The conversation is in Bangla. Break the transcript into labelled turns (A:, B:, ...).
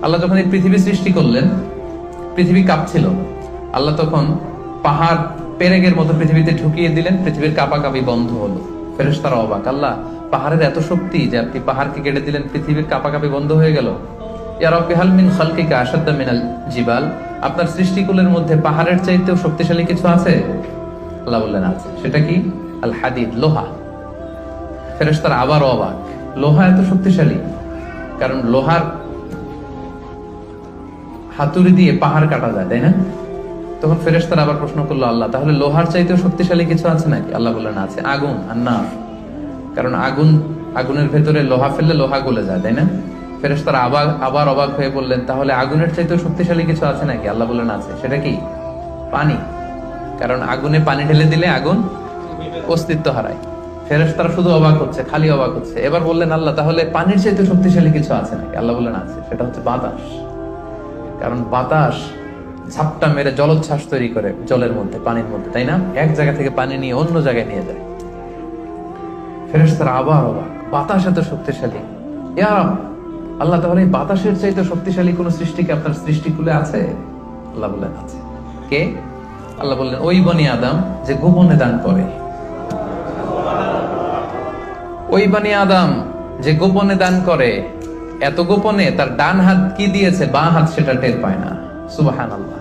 A: আল্লাহ যখন এই পৃথিবী সৃষ্টি করলেন, পৃথিবী কাঁপছিল, আল্লাহ তখন পাহাড় পেরেকের মতো পৃথিবীতে ঢুকিয়ে দিলেন, পৃথিবীর কাঁপাকাঁপি বন্ধ হলো। ফেরেশতারা অবাক, আল্লাহ পাহাড়ের এত শক্তি যে আপনি পাহাড়কে কেটে দিলেন, পৃথিবীর কাঁপাকাঁপি বন্ধ হয়ে গেল। ইয়া রাব্বি হাল মিন খালকিকা আশাদ্দা মিনাল জিবাল, আপনার সৃষ্টিকুলের মধ্যে পাহাড়ের চাইতেও শক্তিশালী কিছু আছে? আল্লাহ বললেন আছে। সেটা কি? আল হাদিদ, লোহা। ফেরেশতারা আবার অবাক, লোহা এত শক্তিশালী? কারণ লোহার হাতুড়ি দিয়ে পাহাড় কাটা যায়, তাই না? তখন ফেরেশতারা আবার প্রশ্ন করলো, আল্লাহ তাহলে লোহার চাইতেও শক্তিশালী কিছু আছে নাকি? আল্লাহ বললেন আছে, আগুন আর নার। কারণ আগুনের ভেতরে লোহা ফেললে লোহা গলে যায়, তাই না? ফেরেশতারা আবার অবাক হয়ে বললেন, তাহলে আগুনের চাইতেও শক্তিশালী কিছু আছে নাকি? আল্লাহ বললেন আছে। সেটা কি? পানি। কারণ আগুনে পানি ঢেলে দিলে আগুন অস্তিত্ব হারায়। ফেরেশতারা শুধু অবাক হচ্ছে, খালি অবাক হচ্ছে। এবার বললেন, আল্লাহ তাহলে পানির চাইতে শক্তিশালী কিছু আছে নাকি? আল্লাহ বললেন আছে। সেটা হচ্ছে বাতাস। কারণ বাতাস ঝাপটা মেরে জলোচ্ছ্বাস তৈরি করে জলের মধ্যে, পানির মধ্যে, তাই না? এক জায়গা থেকে পানি নিয়ে অন্য জায়গায় নিয়ে যায়। ফেরেশতারা আবার অবাক, বাতাস এত শক্তিশালী? ইয়া রাব, আল্লাহ তাহলে এই বাতাসের চাইতে শক্তিশালী কোন সৃষ্টিকে আপনার সৃষ্টিকুলে আছে? আল্লাহ বললেন আছে। কে? আল্লাহ বললেন ওই বনি আদম যে গোপনে দান করে। ওই বনি আদম যে গোপনে দান করে, এত গোপনে তার ডান হাত কি দিয়েছে, বাঁ হাত সেটা টের পায় না। সুবহানাল্লাহ।